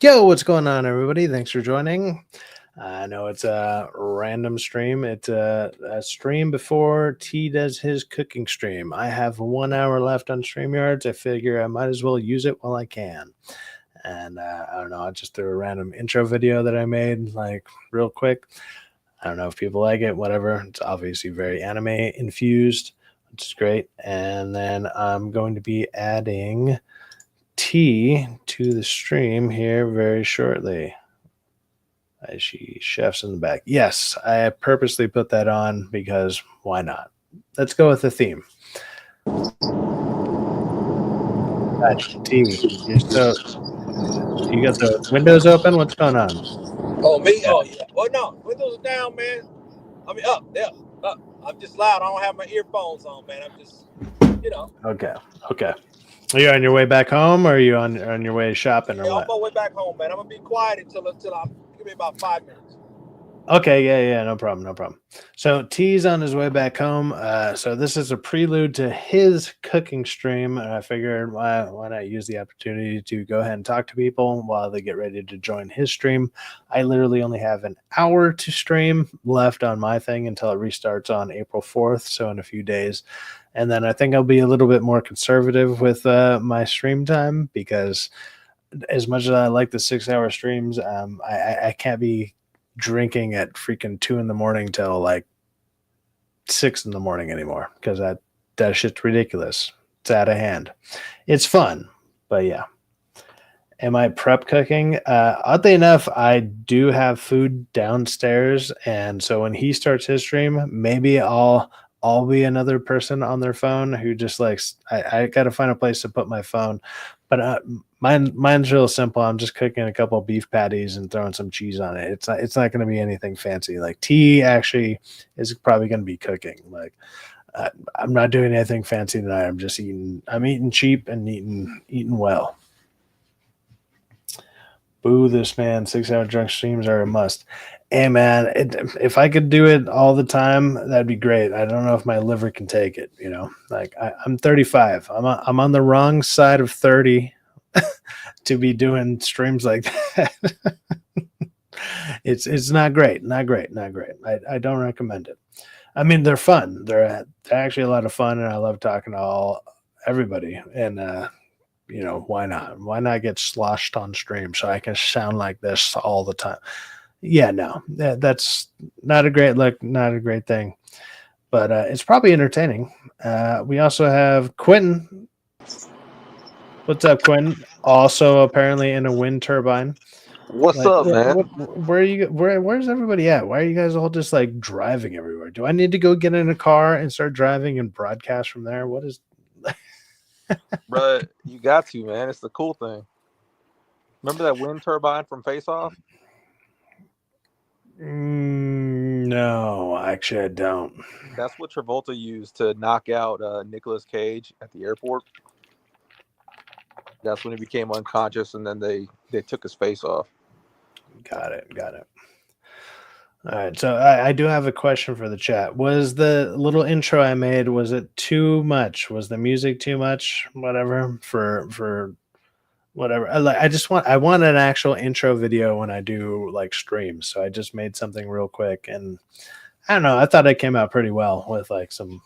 Yo, what's going on, everybody? Thanks for joining. I know it's a random stream. It's a stream before T does his cooking stream. I have 1 hour left on StreamYards. I figure I might as well use it while I can. And I don't know, I just threw a random intro video that I made, like real quick. I don't know if people like it, whatever. It's obviously very anime infused, which is great. And then I'm going to be adding T to the stream here very shortly. I see chefs in the back. Yes, I purposely put that on because why not? Let's go with the theme. T, you're so you got the windows open? What's going on? Oh, me? Oh, yeah. Well, no. Windows are down, man. I mean, up. Yeah, up. I'm just loud. I don't have my earphones on, man. I'm just, you know. Okay. Are you on your way back home, or are you on your way shopping, or Yeah, I'm what? on my way back home, man. I'm gonna be quiet until I'm. Give me about 5 minutes. Okay, yeah, no problem. So T's on his way back home. So this is a prelude to his cooking stream, and I figured why not use the opportunity to go ahead and talk to people while they get ready to join his stream. I literally only have an hour to stream left on my thing until it restarts on April 4th, so in a few days. And then I think I'll be a little bit more conservative with my stream time because as much as I like the 6 hour streams, I can't be drinking at freaking 2 in the morning till like 6 in the morning anymore because that shit's ridiculous. It's out of hand. It's fun, but yeah. Am I prep cooking? Oddly enough, I do have food downstairs, and so when he starts his stream, maybe I'll be another person on their phone who just likes. I got to find a place to put my phone, but mine's real simple. I'm just cooking a couple of beef patties and throwing some cheese on it. It's not going to be anything fancy. Like T actually is probably going to be cooking. Like I'm not doing anything fancy tonight. I'm just eating. I'm eating cheap and eating well. Boo this man. 6 hour drunk streams are a must. Hey man, if I could do it all the time, that'd be great. I don't know if my liver can take it. Like I'm 35. I'm on the wrong side of 30 to be doing streams like that. It's not great. I don't recommend it. I mean, they're fun. They're actually a lot of fun, and I love talking to everybody. And why not? Why not get sloshed on stream so I can sound like this all the time? Yeah, no, that's not a great look, not a great thing, but it's probably entertaining. We also have Quentin. What's up, Quentin? Also, apparently in a wind turbine. What's Like, up, man? where are you? Where's everybody at? Why are you guys all just like driving everywhere? Do I need to go get in a car and start driving and broadcast from there? What is? Bro, you got to, man. It's the cool thing. Remember that wind turbine from Face Off? No, actually, I don't. That's what Travolta used to knock out Nicolas Cage at the airport. That's when he became unconscious, and then they took his face off. Got it. All right, so I do have a question for the chat. Was the little intro I made, was it too much? Was the music too much? Whatever for whatever. I want an actual intro video when I do like streams. So I just made something real quick, and I don't know. I thought it came out pretty well with like some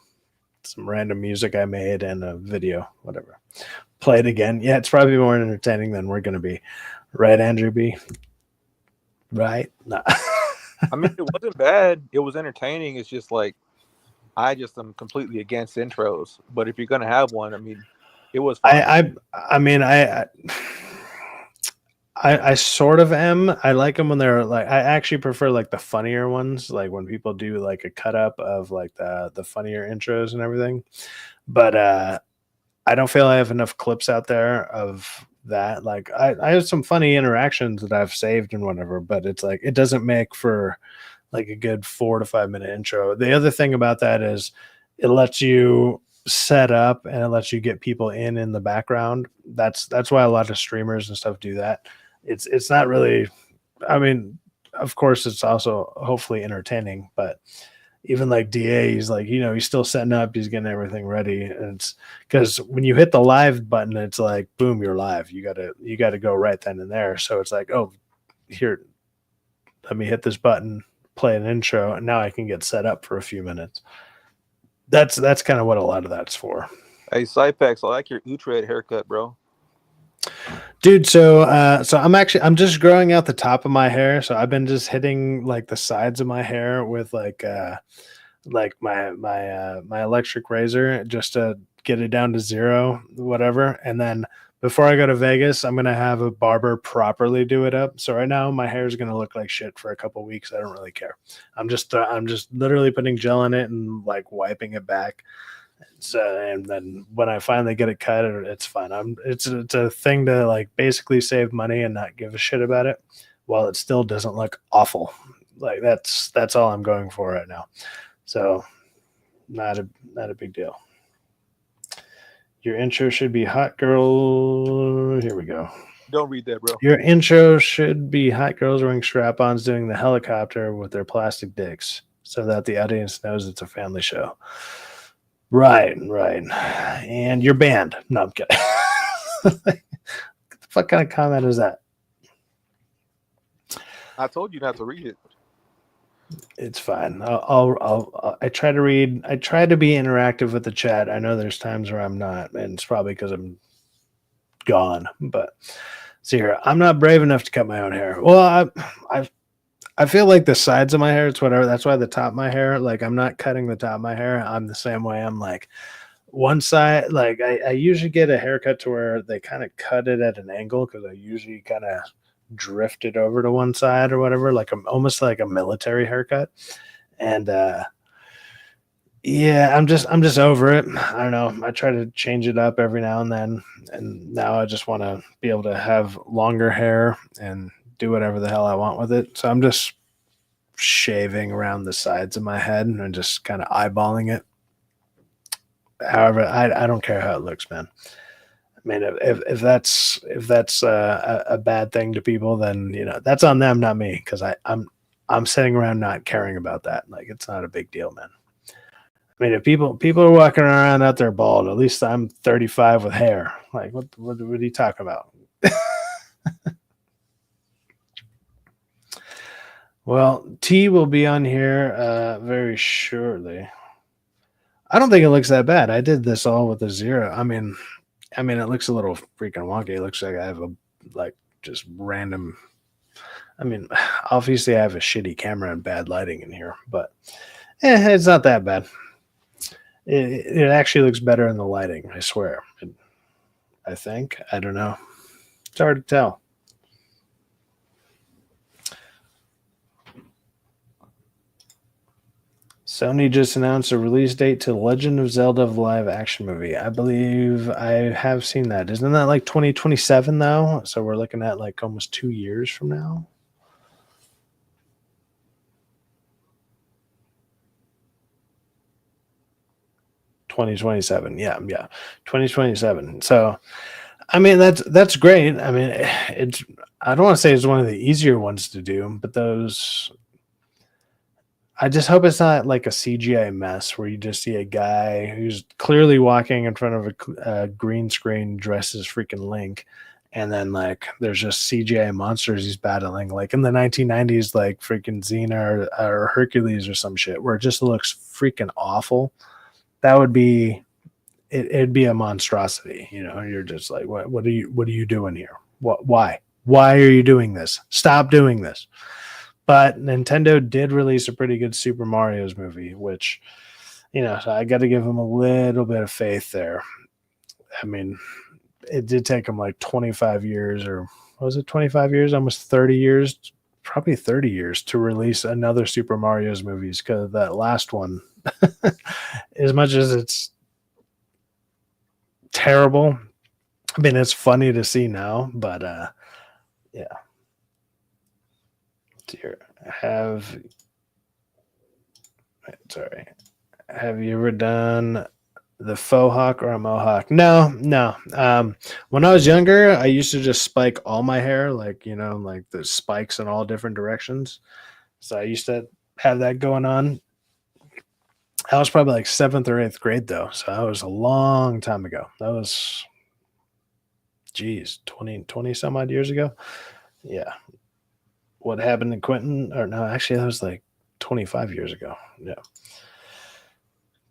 random music I made and a video, whatever. Play it again. Yeah, it's probably more entertaining than we're gonna be, right, Andrew B? Right? No. I mean, it wasn't bad. It was entertaining. It's just like I just am completely against intros. But if you're gonna have one, I mean, it was fun. I sort of am. I like them when they're like. I actually prefer like the funnier ones, like when people do like a cut up of like the funnier intros and everything. But I don't feel I have enough clips out there of that. Like I have some funny interactions that I've saved and whatever, but it's like it doesn't make for like a good 4 to 5 minute intro. The other thing about that is it lets you set up and it lets you get people in the background. That's why a lot of streamers and stuff do that. It's not really. I mean, of course, it's also hopefully entertaining, but even like DA, he's like, he's still setting up, he's getting everything ready. And it's because when you hit the live button, it's like, boom, you're live. You gotta go right then and there. So it's like, oh, here, let me hit this button, play an intro, and now I can get set up for a few minutes. That's kind of what a lot of that's for. Hey, Cypex, I like your Utrecht haircut, bro. Dude, so I'm just growing out the top of my hair. So I've been just hitting like the sides of my hair with like my electric razor just to get it down to 0, whatever. And then before I go to Vegas, I'm gonna have a barber properly do it up. So right now my hair is gonna look like shit for a couple weeks. I don't really care. I'm just literally putting gel in it and like wiping it back. And then when I finally get it cut, it's fun. It's a thing to like basically save money and not give a shit about it, while it still doesn't look awful. Like that's all I'm going for right now. So not a big deal. Your intro should be hot girl. Here we go. Don't read that, bro. Your intro should be hot girls wearing strap-ons doing the helicopter with their plastic dicks, so that the audience knows it's a family show. Right. And you're banned. No, I'm kidding. What the fuck kind of comment is that? I told you not to read it. It's fine. I try to read. I try to be interactive with the chat. I know there's times where I'm not, and it's probably because I'm gone. But see here, I'm not brave enough to cut my own hair. Well, I feel like the sides of my hair, it's whatever. That's why the top of my hair, like I'm not cutting the top of my hair. I'm the same way. I'm like one side, like I usually get a haircut to where they kind of cut it at an angle, because I usually kind of drift it over to one side or whatever, like almost like a military haircut. And yeah, I'm just over it. I don't know. I try to change it up every now and then, and now I just want to be able to have longer hair and do whatever the hell I want with it. So I'm just shaving around the sides of my head and just kind of eyeballing it. However, I don't care how it looks, man. I mean, if that's a bad thing to people, then that's on them, not me, because I'm sitting around not caring about that. Like, it's not a big deal, man. I mean, if people are walking around out there bald, at least I'm 35 with hair. Like, what are you talking about? Well, T will be on here very shortly. I don't think it looks that bad. I did this all with a 0. I mean, it looks a little freaking wonky. It looks like I have just random. I mean, obviously I have a shitty camera and bad lighting in here, but it's not that bad. It actually looks better in the lighting, I swear. I think. I don't know. It's hard to tell. Sony just announced a release date to Legend of Zelda live action movie. I believe I have seen that. Isn't that like 2027 though? So we're looking at like almost 2 years from now. $2027. Yeah. 2027. So I mean that's great. I mean, I don't want to say it's one of the easier ones to do, but I just hope it's not like a CGI mess where you just see a guy who's clearly walking in front of a green screen dressed as freaking Link, and then like there's just CGI monsters he's battling, like in the 1990s, like freaking Xena or Hercules or some shit, where it just looks freaking awful. That would be it'd be a monstrosity. You're just like, what are you doing here? Why are you doing this? Stop doing this. But Nintendo did release a pretty good Super Mario's movie, which, so I got to give them a little bit of faith there. I mean, it did take them like 25 years, or was it 25 years? Almost 30 years, probably 30 years to release another Super Mario's movies, because that last one, as much as it's terrible, I mean, it's funny to see now, but yeah. Here, have you ever done the faux hawk or a mohawk? No. When I was younger, I used to just spike all my hair, like like the spikes in all different directions. So I used to have that going on. That was probably like 7th or 8th grade though. So that was a long time ago. That was, geez, 20 some odd years ago. Yeah. What happened to Quentin? Or no, actually that was like 25 years ago. Yeah.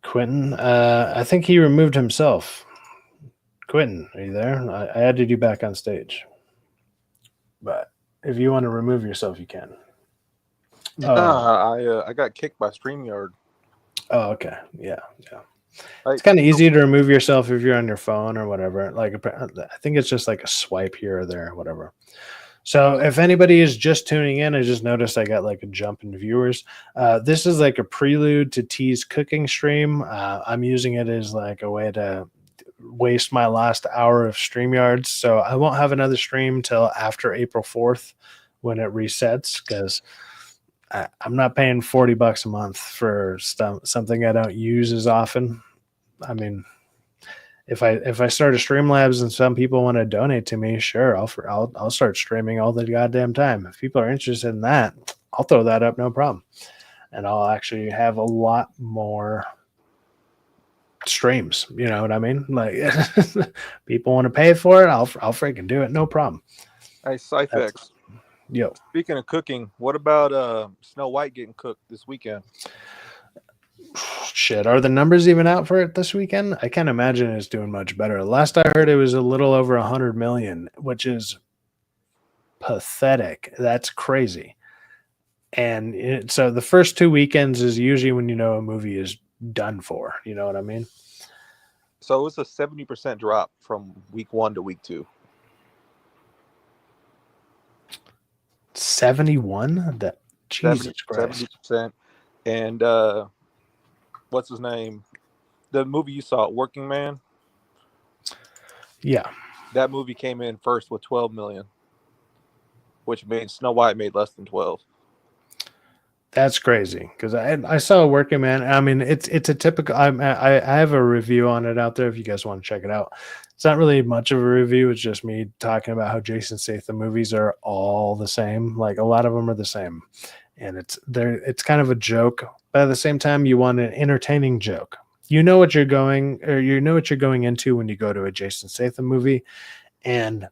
Quentin, I think he removed himself. Quentin, are you there? I added you back on stage. But if you want to remove yourself, you can. I got kicked by StreamYard. Oh, okay. Yeah. It's kind of easy to remove yourself if you're on your phone or whatever. Like, I think it's just like a swipe here or there, whatever. So if anybody is just tuning in, I just noticed I got like a jump in viewers. This is like a prelude to T's cooking stream. I'm using it as like a way to waste my last hour of StreamYards. So I won't have another stream till after April 4th when it resets, because I'm not paying $40 a month for something I don't use as often. I mean, if I start a Streamlabs and some people want to donate to me, sure, I'll start streaming all the goddamn time. If people are interested in that, I'll throw that up, no problem, and I'll actually have a lot more streams. You know what I mean? Like, people want to pay for it, I'll freaking do it, no problem. Hey, Cyphex. Yo. Speaking of cooking, what about Snow White getting cooked this weekend? Shit, are the numbers even out for it this weekend? I can't imagine it's doing much better. Last I heard, it was a little over 100 million, which is pathetic. That's crazy. And so the first 2 weekends is usually when you know a movie is done for. You know what I mean? So it's a 70% drop from week 1 to week 2. 71? That Jesus Christ. 70%. And what's his name? The movie you saw, Working Man? Yeah. That movie came in first with 12 million, which means Snow White made less than 12. That's crazy, because I saw Working Man. I mean, it's a typical. I have a review on it out there if you guys want to check it out. It's not really much of a review. It's just me talking about how Jason Statham movies are all the same. Like, a lot of them are the same, and it's kind of a joke, but at the same time, you want an entertaining joke. You know what you're going into when you go to a Jason Statham movie, and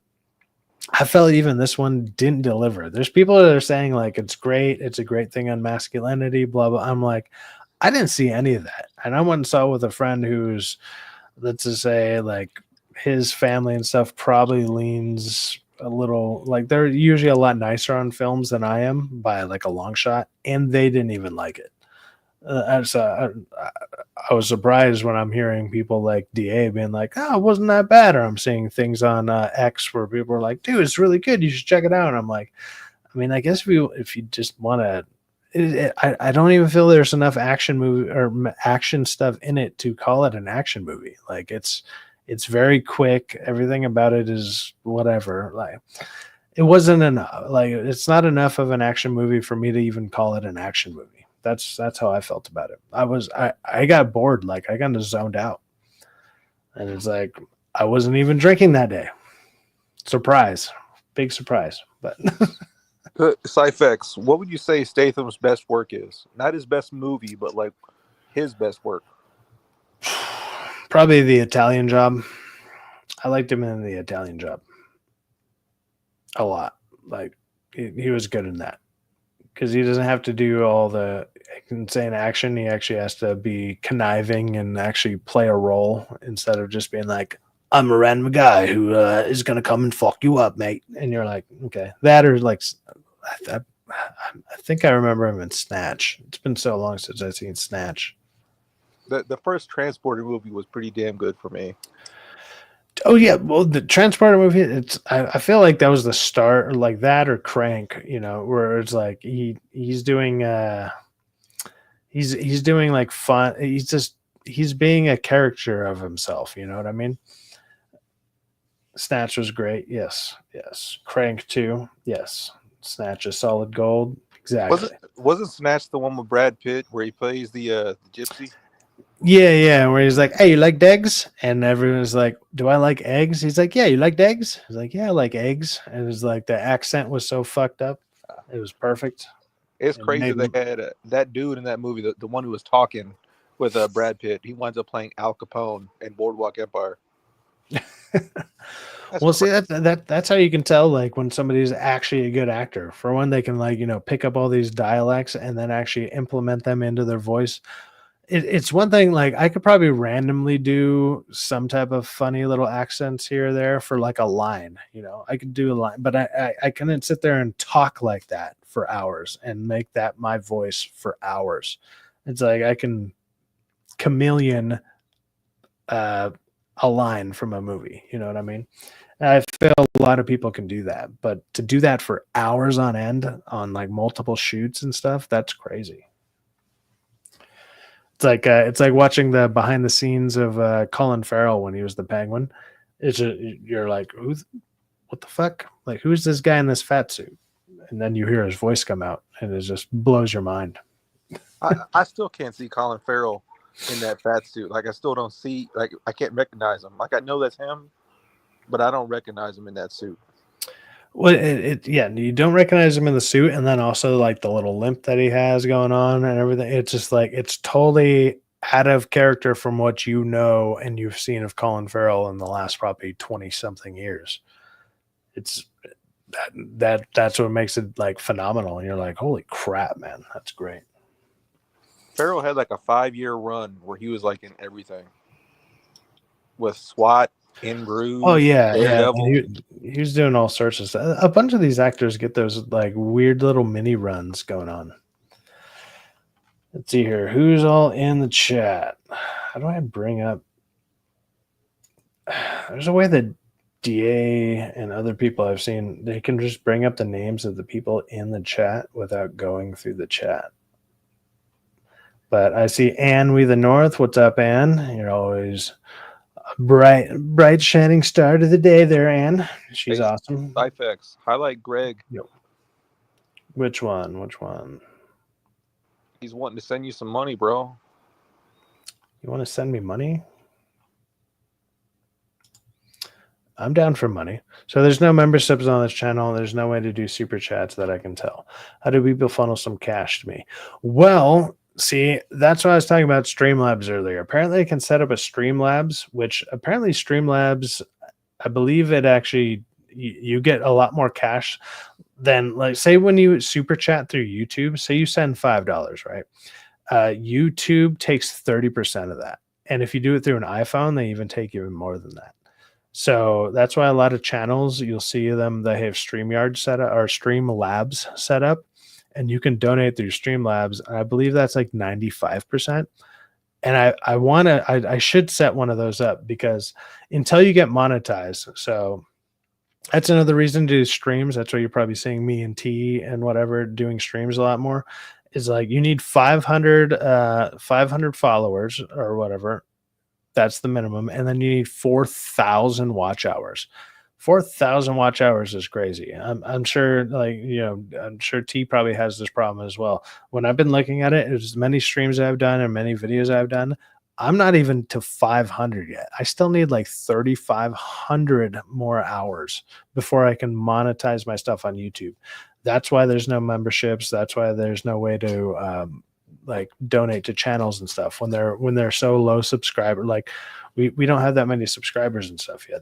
I felt even this one didn't deliver. There's people that are saying like it's great, it's a great thing on masculinity, blah blah. I'm like, I didn't see any of that. And I went and saw it with a friend who's, let's just say, like, his family and stuff probably leans a little, like, they're usually a lot nicer on films than I am by like a long shot, and they didn't even like it. I was surprised when I'm hearing people like DA being like, "Oh, it wasn't that bad," or I'm seeing things on X where people are like, "Dude, it's really good. You should check it out." And I'm like, I mean, I guess if you just want to, I don't even feel there's enough action movie or action stuff in it to call it an action movie. Like, it's very quick. Everything about it is whatever. Like, it wasn't enough. Like, it's not enough of an action movie for me to even call it an action movie. That's how I felt about it. I got bored. Like, I kind of zoned out, and it's like I wasn't even drinking that day. Surprise, big surprise. But Cyphex, what would you say Statham's best work is? Not his best movie, but like his best work. Probably The Italian Job. I liked him in The Italian Job a lot. Like, he was good in that, because he doesn't have to do all the insane action. He actually has to be conniving and actually play a role instead of just being like, "I'm a random guy who is going to come and fuck you up, mate." And you're like, okay. That, or like, I think I remember him in Snatch. It's been so long since I've seen Snatch. The first Transporter movie was pretty damn good for me. Oh yeah, well, the Transporter movie, I feel like that was the start, or like that, or Crank, you know, where it's like he's doing he's doing like fun. He's being a character of himself. You know what I mean? Snatch was great. Yes. Crank 2. Yes. Snatch is solid gold. Exactly. Wasn't Snatch the one with Brad Pitt where he plays the gypsy? Yeah, where he's like, "Hey, you like eggs?" And everyone's like, "Do I like eggs?" He's like, "Yeah, you like eggs?" He's like, "Yeah, I like eggs." And it was like, the accent was so fucked up. It was perfect. It's crazy they had that dude in that movie, the one who was talking, with Brad Pitt. He winds up playing Al Capone in Boardwalk Empire. Well, see that's how you can tell like when somebody's actually a good actor. For one, they can like pick up all these dialects and then actually implement them into their voice. It's one thing like I could probably randomly do some type of funny little accents here or there for like a line. I could do a line, but I couldn't sit there and talk like that for hours and make that my voice for hours. It's like I can chameleon a line from a movie. You know what I mean? I feel a lot of people can do that, but to do that for hours on end on like multiple shoots and stuff, that's crazy. It's like watching the behind the scenes of Colin Farrell when he was the Penguin. You're like, what the fuck? Like, who's this guy in this fat suit? And then you hear his voice come out, and it just blows your mind. I still can't see Colin Farrell in that fat suit. Like, I still don't see. Like, I can't recognize him. Like, I know that's him, but I don't recognize him in that suit. Well, you don't recognize him in the suit, and then also like the little limp that he has going on and everything. It's just like it's totally out of character from what you know and you've seen of Colin Farrell in the last probably 20 something years. It's that's what makes it like phenomenal. And you're like, holy crap, man, that's great. Farrell had like a 5-year run where he was like in everything with SWAT. In Bruges. Oh yeah. He was doing all sorts of stuff. A bunch of these actors get those like weird little mini runs going on. Let's see here. Who's all in the chat? How do I bring up? There's a way that DA and other people I've seen, they can just bring up the names of the people in the chat without going through the chat. But I see Ann We the North. What's up, Ann? You're always bright shining star to the day there, Ann. She's awesome. Cyphex. Highlight Greg. Yep. Which one? He's wanting to send you some money, bro. You want to send me money? I'm down for money. So there's no memberships on this channel. There's no way to do super chats that I can tell. How do people funnel some cash to me? Well, see, that's what I was talking about Streamlabs earlier. Apparently I can set up a Streamlabs, which apparently Streamlabs, I believe it actually, you get a lot more cash than like, say when you super chat through YouTube, say you send $5, right? YouTube takes 30% of that. And if you do it through an iPhone, they even take even more than that. So that's why a lot of channels, you'll see them, they have StreamYard set up or Streamlabs set up. And you can donate through Streamlabs. I believe that's like 95%. And I should set one of those up because until you get monetized. So that's another reason to do streams. That's why you're probably seeing me and T and whatever doing streams a lot more. Is like you need 500 followers or whatever. That's the minimum. And then you need 4,000 watch hours. 4,000 watch hours is crazy. I'm sure, like, I'm sure T probably has this problem as well. When I've been looking at it, as many streams I've done and many videos I've done, I'm not even to 500 yet. I still need like 3,500 more hours before I can monetize my stuff on YouTube. That's why there's no memberships. That's why there's no way to like donate to channels and stuff when they're so low subscriber. Like we don't have that many subscribers and stuff yet.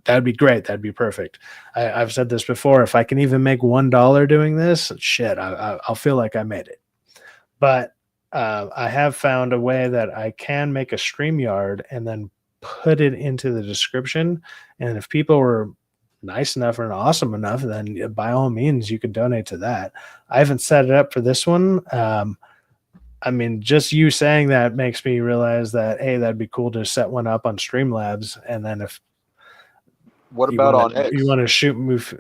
That'd be great. That'd be perfect. I've said this before. If I can even make $1 doing this, shit, I'll feel like I made it. But I have found a way that I can make a StreamYard and then put it into the description. And if people were nice enough and awesome enough, then by all means, you can donate to that. I haven't set it up for this one. I mean, just you saying that makes me realize that, hey, that'd be cool to set one up on Streamlabs. And then if, what about on X? You want to shoot move?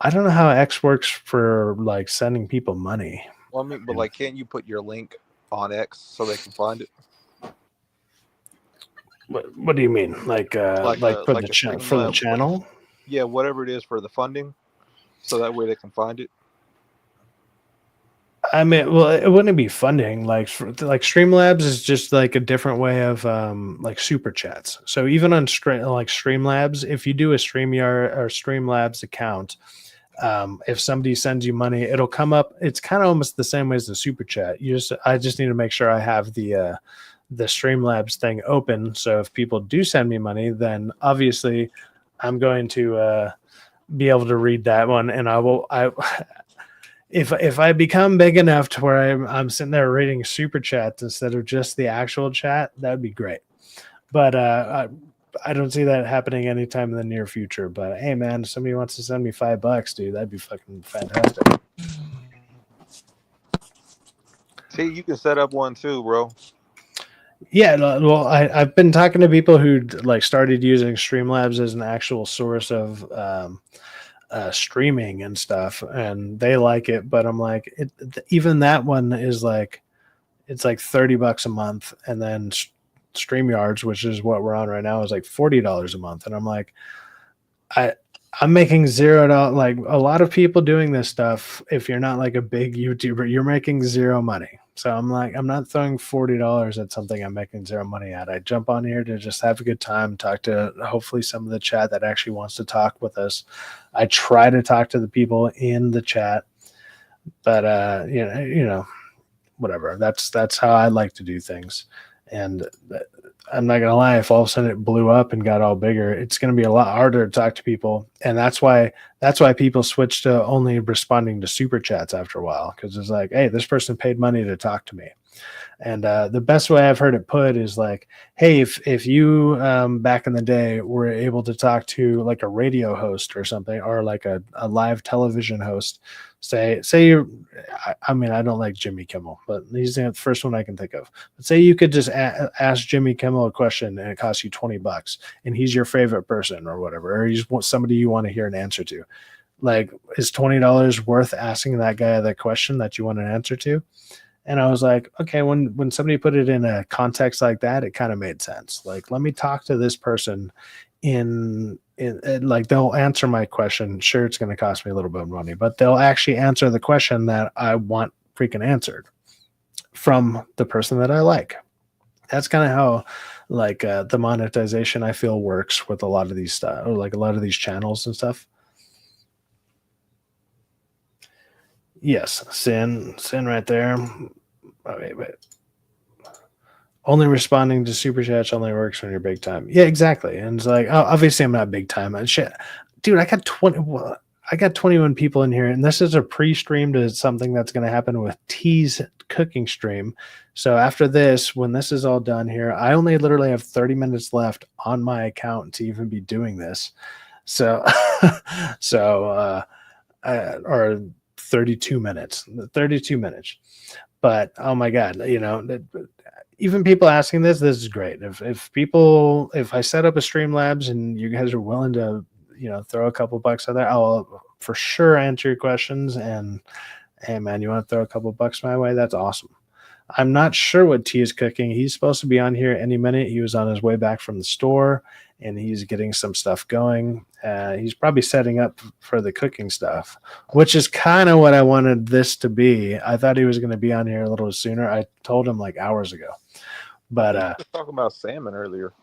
I don't know how X works for like sending people money. Well, I mean, but like, can't you put your link on X so they can find it? What do you mean? Like for the channel? Yeah, whatever it is for the funding, so that way they can find it. I mean, well, it wouldn't be funding. Like Streamlabs is just like a different way of like super chats. So even on Streamlabs, if you do a StreamYard or Streamlabs account, if somebody sends you money, it'll come up. It's kind of almost the same way as the super chat. I just need to make sure I have the Streamlabs thing open. So if people do send me money, then obviously I'm going to be able to read that one, and if I become big enough to where I'm sitting there reading super chats instead of just the actual chat, that'd be great. But I don't see that happening anytime in the near future. But hey, man, if somebody wants to send me $5, dude, that'd be fucking fantastic. See, you can set up one too, bro. Yeah, well, I've been talking to people who like started using Streamlabs as an actual source of streaming and stuff, and they like it. But I'm like, even that one is like, it's like $30 a month, and then StreamYards, which is what we're on right now, is like $40 a month, and I'm like, I'm making $0. Like a lot of people doing this stuff, if you're not like a big YouTuber, you're making zero money. So I'm like, I'm not throwing $40 at something I'm making zero money at. I jump on here to just have a good time, talk to hopefully some of the chat that actually wants to talk with us. I try to talk to the people in the chat, but you know, whatever. That's how I like to do things. And I'm not gonna lie, if all of a sudden it blew up and got all bigger, it's gonna be a lot harder to talk to people. And that's why people switch to only responding to super chats after a while, because it's like, hey, this person paid money to talk to me. And the best way I've heard it put is like, hey, if you back in the day were able to talk to like a radio host or something, or like a live television host, say you're, I mean, I don't like Jimmy Kimmel, but he's the first one I can think of. But say you could just ask Jimmy Kimmel a question and it costs you $20, and he's your favorite person or whatever, or he's somebody you want to hear an answer to. Like, is $20 worth asking that guy the question that you want an answer to? And I was like, okay, when somebody put it in a context like that, it kind of made sense. Like, let me talk to this person in like, they'll answer my question. Sure, it's going to cost me a little bit of money, but they'll actually answer the question that I want freaking answered from the person that I like. That's kind of how like the monetization I feel works with a lot of these stuff, or like a lot of these channels and stuff. Yes, sin right there. Oh, wait. Only responding to super chats only works when you're big time. Yeah, exactly. And it's like, oh, obviously I'm not big time. And shit, dude, I got 21 people in here, and this is a pre-stream to something that's going to happen with T's cooking stream. So after this, when this is all done here, I only literally have 30 minutes left on my account to even be doing this. So, or 32 minutes. But oh my God, you know, even people asking this is great. If I set up a Streamlabs and you guys are willing to, you know, throw a couple bucks out there, I'll for sure answer your questions. And hey, man, you want to throw a couple bucks my way? That's awesome. I'm not sure what T is cooking. He's supposed to be on here any minute. He was on his way back from the store, and he's getting some stuff going. He's probably setting up for the cooking stuff, which is kind of what I wanted this to be. I thought he was going to be on here a little sooner. I told him like hours ago. But we were talking about salmon earlier.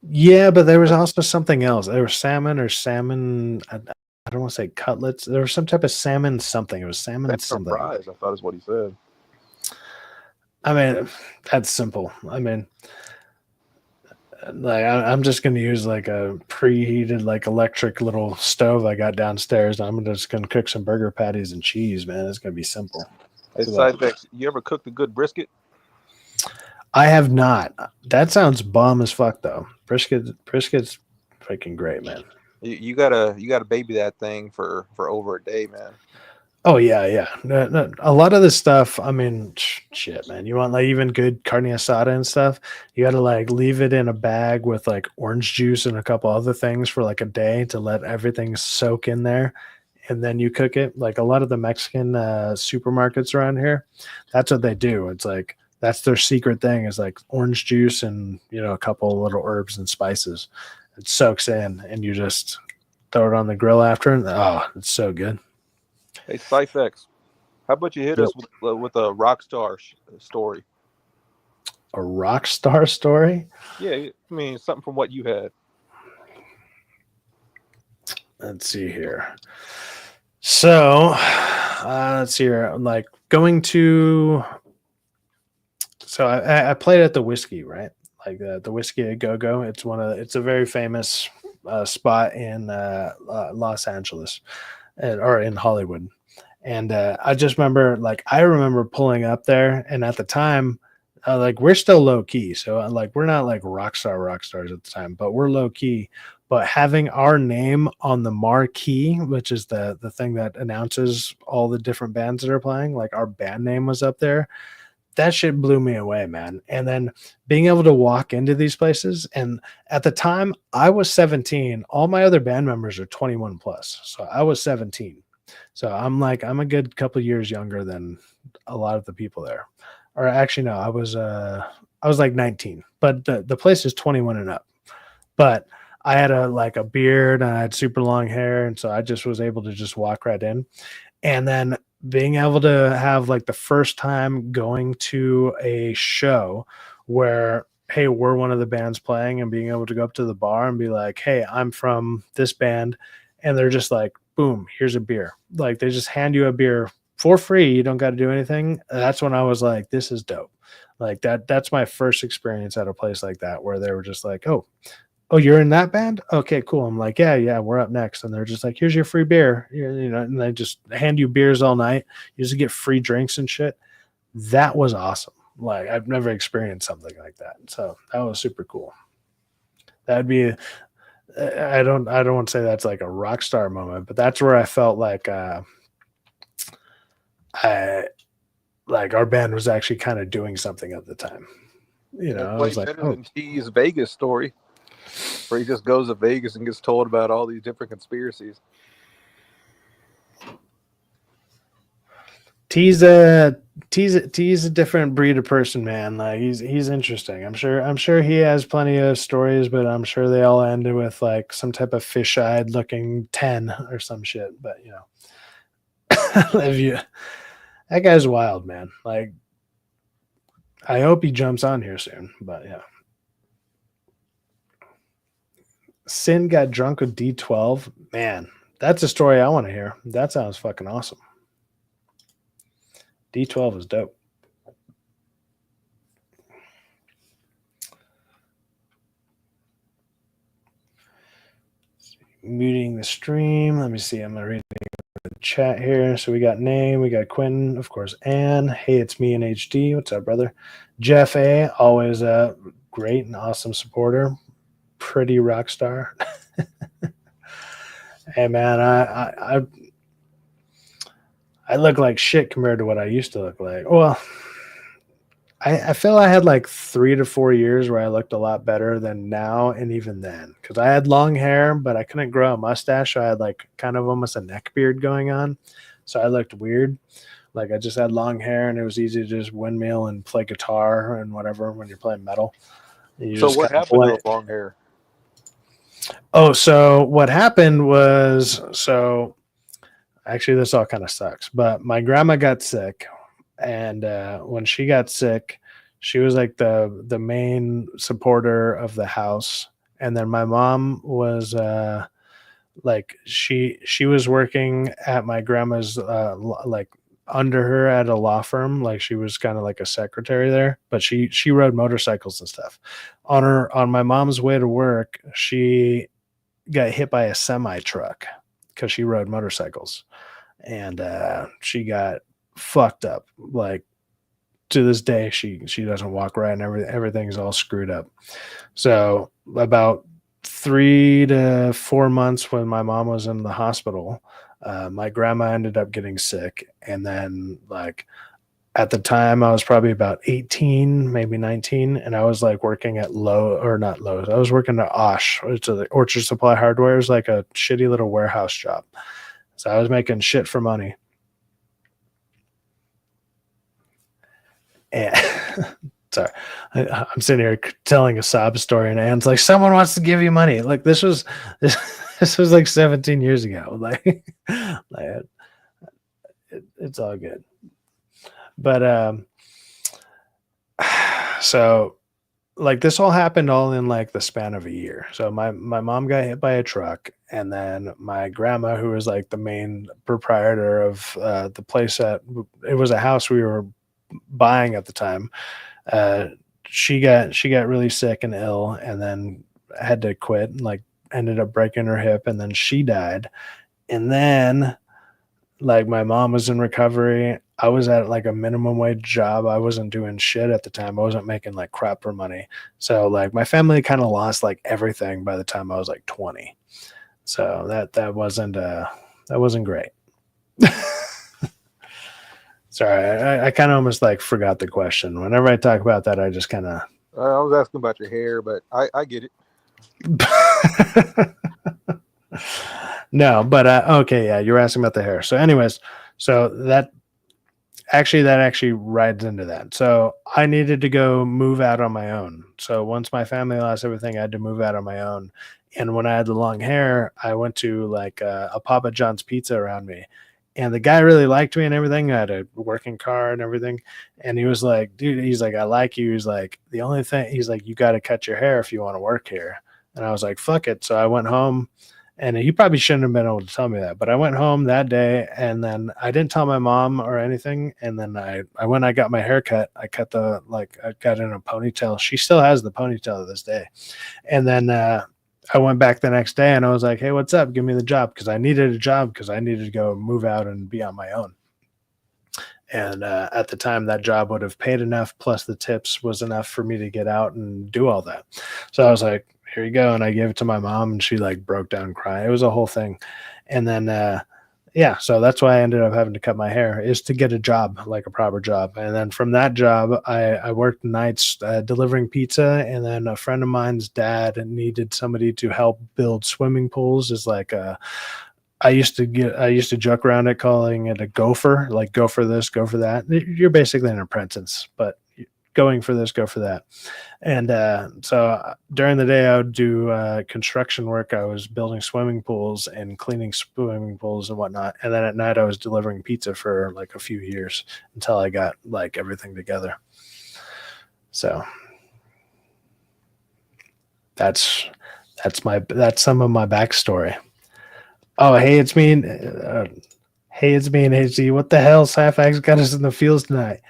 Yeah, but there was also something else. There was salmon. I don't want to say cutlets. There was some type of salmon something. It was salmon something. Fries, I thought is what he said. I mean, that's simple. I mean, like I'm just going to use like a preheated, like electric little stove I got downstairs. I'm just going to cook some burger patties and cheese, man. It's going to be simple. Hey, Cyphex, you ever cooked a good brisket? I have not. That sounds bomb as fuck, though. Brisket's freaking great, man. You gotta baby that thing for over a day, man. Oh yeah. A lot of this stuff, I mean, shit, man. You want like even good carne asada and stuff, you got to like leave it in a bag with like orange juice and a couple other things for like a day to let everything soak in there, and then you cook it. Like a lot of the Mexican supermarkets around here, that's what they do. It's like that's their secret thing is like orange juice and, you know, a couple of little herbs and spices. It soaks in, and you just throw it on the grill after, and oh, it's so good. Hey, Cyphex, how about you hit us with a rock star story? A rock star story? Yeah, I mean, something from what you had. let's see here. So let's see here. Like going to. So I played at the Whiskey, right? Like the Whiskey at Go Go. It's a very famous spot in Los Angeles or in Hollywood. And I just remember, I remember pulling up there, and at the time, like we're still low key, so like we're not like rock stars at the time, but we're low key. But having our name on the marquee, which is the thing that announces all the different bands that are playing, like our band name was up there. That shit blew me away, man. And then being able to walk into these places, and at the time I was 17, all my other band members are 21 plus, so I was 17. So I'm a good couple years younger than a lot of the people there. Or actually, no, I was like 19, but the place is 21 and up. But I had a beard and I had super long hair, and so I just was able to just walk right in. And then being able to have like the first time going to a show where, hey, we're one of the bands playing, and being able to go up to the bar and be like, hey, I'm from this band, and they're just like, boom, here's a beer. Like they just hand you a beer for free. You don't got to do anything. That's when I was like, this is dope. Like that's my first experience at a place like that, where they were just like, oh, you're in that band? Okay, cool. I'm like, yeah, we're up next. And they're just like, here's your free beer. And they just hand you beers all night. You just get free drinks and shit. That was awesome. Like I've never experienced something like that. So that was super cool. That'd be I don't want to say that's like a rock star moment, but that's where I felt like our band was actually kind of doing something at the time. I was like, better than T's Vegas story, where he just goes to Vegas and gets told about all these different conspiracies. T's a different breed of person, man. Like he's interesting. I'm sure he has plenty of stories, but I'm sure they all ended with like some type of fish-eyed looking 10 or some shit. But that guy's wild, man. Like I hope he jumps on here soon. But yeah. Sin got drunk with D12. Man, that's a story I want to hear. That sounds fucking awesome. D12 is dope. Muting the stream. Let me see. I'm going to read the chat here. So we got Name, we got Quentin, of course, Ann. Hey, it's me and HD. What's up, brother? Jeff A, always a great and awesome supporter. Pretty rock star. Hey, man, I look like shit compared to what I used to look like. Well, I feel I had like 3 to 4 years where I looked a lot better than now, and even then, because I had long hair, but I couldn't grow a mustache. So I had like kind of almost a neck beard going on. So I looked weird. Like I just had long hair, and it was easy to just windmill and play guitar and whatever when you're playing metal. So what happened to the long hair? Oh, so what happened was, actually this all kind of sucks, but my grandma got sick, and when she got sick, she was like the main supporter of the house. And then my mom was like she was working at my grandma's like under her at a law firm. Like she was kind of like a secretary there, but she rode motorcycles and stuff. On my mom's way to work, she got hit by a semi truck because she rode motorcycles, and she got fucked up. Like to this day, she doesn't walk right, and everything's all screwed up. So about 3 to 4 months when my mom was in the hospital, my grandma ended up getting sick. And then like at the time I was probably about 18, maybe 19. And I was like working at not Lowe's. I was working at Osh, which is the Orchard Supply Hardware. It was like a shitty little warehouse job. So I was making shit for money. And sorry, I'm sitting here telling a sob story, and Anne's like, someone wants to give you money. Like this was like 17 years ago. Like it's all good. But so like this all happened all in like the span of a year. So my mom got hit by a truck, and then my grandma, who was like the main proprietor of the place that it was a house we were buying at the time, uh, she got really sick and ill, and then had to quit, and like ended up breaking her hip, and then she died. And then like my mom was in recovery. I was at like a minimum wage job. I wasn't doing shit at the time. I wasn't making like crap for money. So like my family kind of lost like everything by the time I was like 20. So that wasn't great. Sorry, I kind of almost like forgot the question. Whenever I talk about that, I just kind of I was asking about your hair, but I get it. No, but okay, yeah, you're asking about the hair. So, anyways, so that actually rides into that. So I needed to go move out on my own. So once my family lost everything, I had to move out on my own. And when I had the long hair, I went to like a Papa John's pizza around me. And the guy really liked me and everything. I had a working car and everything. And he was like, dude, he's like, I like you. He's like, the only thing, he's like, you got to cut your hair if you want to work here. And I was like, fuck it. So I went home, and he probably shouldn't have been able to tell me that, but I went home that day, and then I didn't tell my mom or anything. And then I got my hair cut. I cut I got in a ponytail. She still has the ponytail to this day. And then I went back the next day, and I was like, hey, what's up? Give me the job. Cause I needed a job, because I needed to go move out and be on my own. And at the time, that job would have paid enough, plus the tips was enough for me to get out and do all that. So I was like, here you go. And I gave it to my mom, and she like broke down crying. It was a whole thing. And then, yeah, so that's why I ended up having to cut my hair, is to get a job, like a proper job. And then from that job, I worked nights delivering pizza. And then a friend of mine's dad needed somebody to help build swimming pools. Is like I used to joke around it, calling it a gopher, like go for this, go for that. You're basically an apprentice, but going for this, go for that. And so during the day, I would do construction work. I was building swimming pools and cleaning swimming pools and whatnot. And then at night, I was delivering pizza for like a few years until I got like everything together. So that's some of my backstory. Oh, hey, it's me. Hey, it's me and HD. What the hell? Sci-Fi's got us in the fields tonight.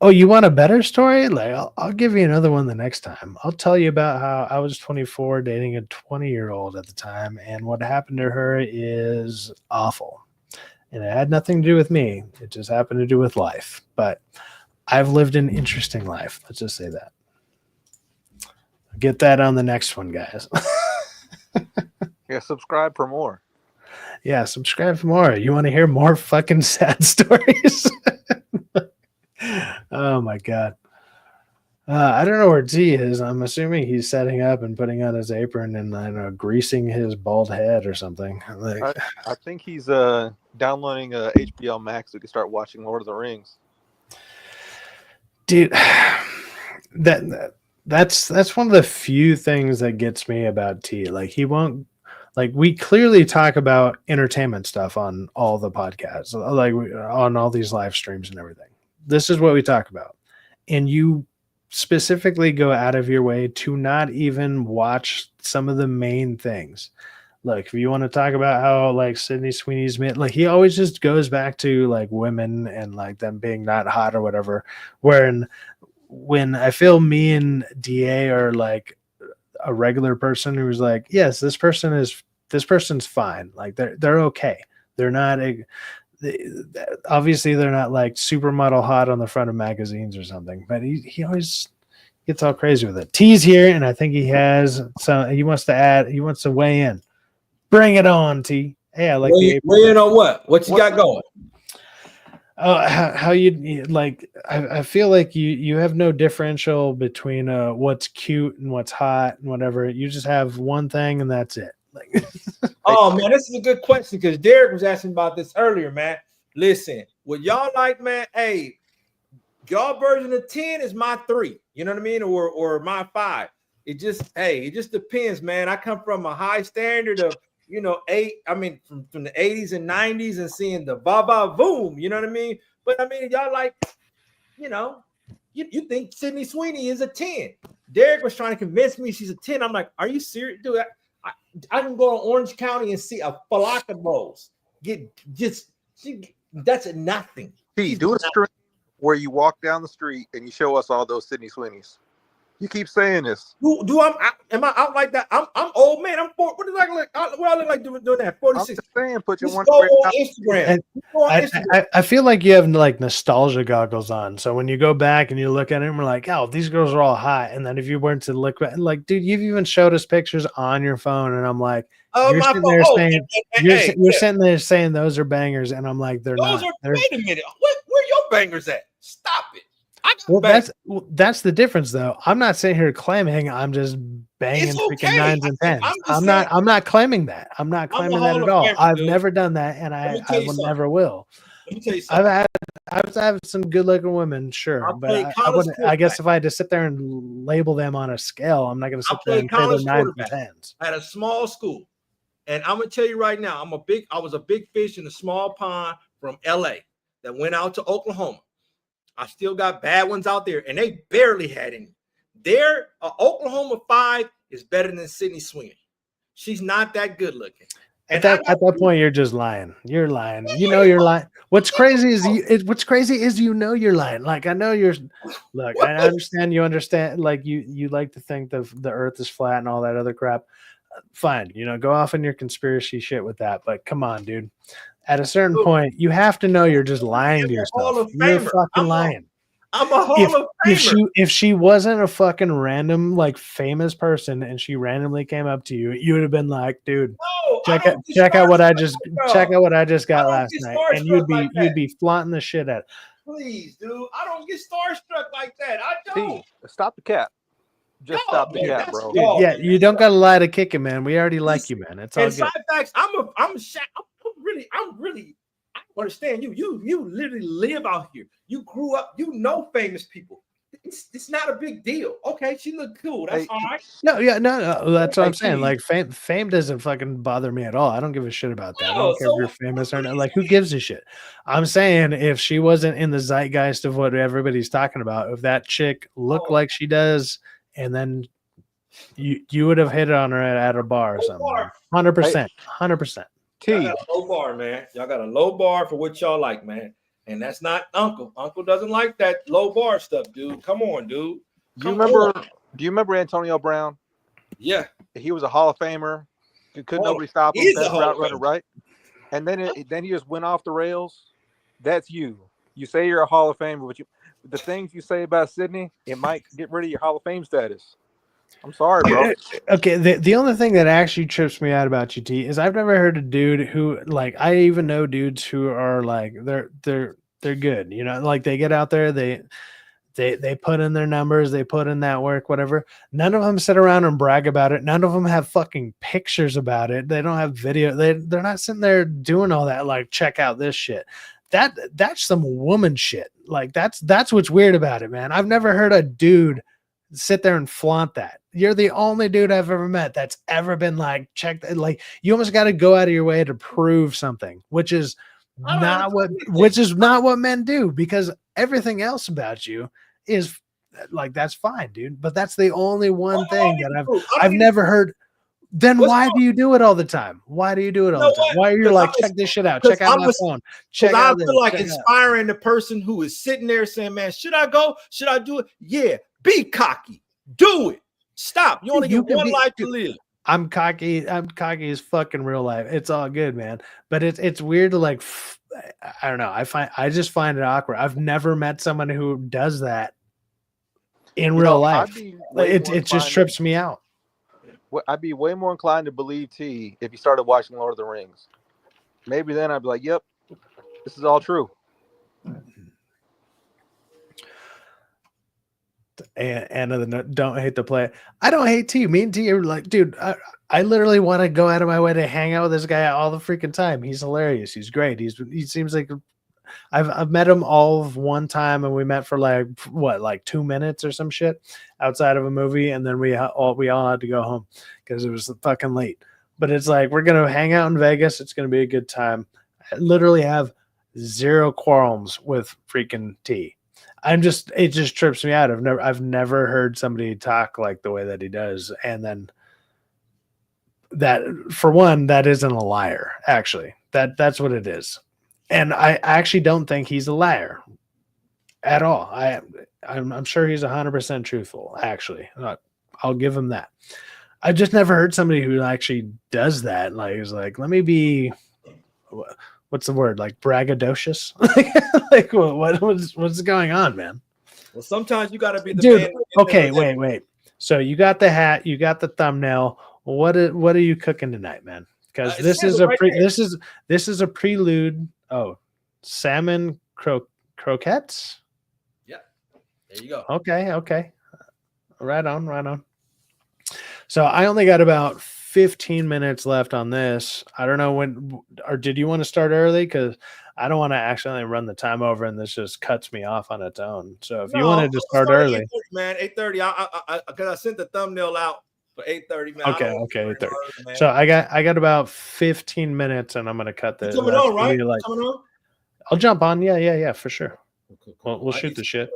Oh, you want a better story? Like, I'll give you another one the next time. I'll tell you about how I was 24 dating a 20-year-old at the time, and what happened to her is awful. And it had nothing to do with me. It just happened to do with life. But I've lived an interesting life. Let's just say that. Get that on the next one, guys. Yeah, subscribe for more. Yeah, subscribe for more. You want to hear more fucking sad stories? Oh my god. I don't know where T is. I'm assuming he's setting up and putting on his apron and, I don't know, greasing his bald head or something. Like, I think he's downloading HBO Max so he can start watching Lord of the Rings. Dude, that's one of the few things that gets me about T. Like, he won't. Like, we clearly talk about entertainment stuff on all the podcasts, like on all these live streams and everything. This is what we talk about. And you specifically go out of your way to not even watch some of the main things. Like, if you want to talk about how like Sydney Sweeney's like, he always just goes back to like women and like them being not hot or whatever. When I feel me and DA are like a regular person who's like, yes, this person's fine. Like they're okay. They're not obviously they're not like supermodel hot on the front of magazines or something, but he always gets all crazy with it. T's here, and I think he has some. He wants to weigh in. Bring it on, T. Hey, I like weigh in on what you got going. How you like? I feel like you have no differential between what's cute and what's hot and whatever. You just have one thing, and that's it. Like, oh man, this is a good question because Derek was asking about this earlier, man. Listen, what y'all like, man? Hey, y'all version of 10 is my 3. You know what I mean, or my 5. It just depends, man. I come from a high standard of 8. I mean, from the 80s and 90s and seeing the ba boom. You know what I mean? But I mean, y'all like, you think Sydney Sweeney is a 10. Derek was trying to convince me she's a 10. I'm like, are you serious, dude? I can go to Orange County and see a flock of those. That's nothing. T, do a stream where you walk down the street and you show us all those Sydney Sweeneys. You keep saying this. Am I out like that? I'm old man. I'm 4. What do I look like? What I look like doing that? 46. I'm just saying, put your one Go on Instagram. I feel like you have like nostalgia goggles on. So when you go back and you look at it, and we're like, oh, these girls are all hot. And then if you weren't to look back, like, dude, you've even showed us pictures on your phone, and I'm like, you're sitting there saying those are bangers, and I'm like, they're not. Wait a minute, where your bangers at? Stop it. That's the difference, though. I'm not sitting here claiming I'm just banging freaking 9s and 10s. I'm not claiming that. I'm not claiming that at all. I've never done that, and I never will. Let me tell you something. I've had some good looking women, sure, but I guess if I had to sit there and label them on a scale, I'm not going to sit there and say they're 9s and 10s. At a small school, and I'm going to tell you right now, I was a big fish in a small pond from LA that went out to Oklahoma. I still got bad ones out there, and they barely had any. Their Oklahoma 5 is better than Sydney Sweeney. She's not that good looking. At that point, you're just lying. You're lying. You know you're lying. What's crazy is you know you're lying. Like, I know you're. Look, I understand. You understand. Like, you like to think the Earth is flat and all that other crap. Fine, go off on your conspiracy shit with that. But come on, dude. At a certain point, you have to know you're just lying to yourself. You're fucking lying. I'm a Hall of Famer. If she wasn't a fucking random like famous person and she randomly came up to you, you would have been like, dude, check out what I just got last night, and you'd be flaunting the shit at it. Please, dude, I don't get starstruck like that. I don't. Stop the cap. Just stop the cap, bro. Dude, yeah, you don't gotta lie to kick it, man. We already like you, man. It's all good. Side facts, I understand you. You literally live out here. You grew up. You know famous people. It's not a big deal. Okay, she looked cool. That's all right. No. That's what I'm saying. Like fame doesn't fucking bother me at all. I don't give a shit about that. I don't care if you're famous or not. Like, who gives a shit? I'm saying if she wasn't in the zeitgeist of what everybody's talking about, if that chick looked like she does, and then you would have hit on her at a bar or something. 100%. Y'all got a low bar, man. Y'all got a low bar for what y'all like, man. And that's not Uncle. Uncle doesn't like that low bar stuff, dude. Come on, dude. Do you remember Antonio Brown? Yeah. He was a Hall of Famer. Couldn't nobody stop him. He's a Hall of Famer, right? And then he just went off the rails. That's you. You say you're a Hall of Famer, but the things you say about Sydney, it might get rid of your Hall of Fame status. I'm sorry, bro. Okay, the only thing that actually trips me out about you, T, is I've never heard a dude who, like, I even know dudes who are like they're good, like they get out there, they put in their numbers, they put in that work, whatever. None of them sit around and brag about it. None of them have fucking pictures about it. They don't have video. They're not sitting there doing all that, like, check out this shit. That's some woman shit. Like, that's what's weird about it, man. I've never heard a dude sit there and flaunt that. You're the only dude I've ever met that's ever been like, check that. Like, you almost got to go out of your way to prove something, which is not what men do, because everything else about you is like, that's fine, dude. But that's the only one thing that I've never heard. Then why do you do it all the time? Why do you do it all the time? Why are you like, check this shit out? Check out my phone. I feel like inspiring the person who is sitting there saying, man, should I go? Should I do it? Yeah. Be cocky. Do it. Stop. You only get one life to live. I'm cocky. I'm cocky as fucking real life. It's all good, man. But it's weird to, like, I don't know. I just find it awkward. I've never met someone who does that in real life. It just trips me out. I'd be way more inclined to believe T if you started watching Lord of the Rings. Maybe then I'd be like, yep, this is all true. And don't hate the play. I don't hate T. Me and T are like, dude, I literally want to go out of my way to hang out with this guy all the freaking time. He's hilarious. He's great. He seems like I've met him all of one time, and we met for like 2 minutes or some shit outside of a movie, and then we all had to go home because it was fucking late. But it's like, we're gonna hang out in Vegas. It's gonna be a good time. I literally have zero qualms with freaking T. it just trips me out. I've never heard somebody talk like the way that he does. And then that, for one, that isn't a liar, actually. That's what it is. And I actually don't think he's a liar at all. I'm sure he's 100% truthful, actually. I'll give him that. I've just never heard somebody who actually does that. Like, is like, let me be, what's the word? Like braggadocious? Like what's going on, man? Well, sometimes you got to be the Dude. man. Okay, wait. So you got the hat, you got the thumbnail. What are you cooking tonight, man? Because this is a this is a prelude. Oh, salmon croquettes. Yeah, there you go. Okay. Right on. So I only got about 15 minutes left on this. I don't know when, or did you want to start early? Because I don't want to accidentally run the time over and this just cuts me off on its own. So if you wanted to start early, 8:30, man, 8:30. Because I sent the thumbnail out for 8:30, man. Okay, 8:30. So I got about 15 minutes, and I'm gonna cut this. Coming on, right? Coming on? I'll jump on. Yeah, for sure. Cool. We'll shoot the shit.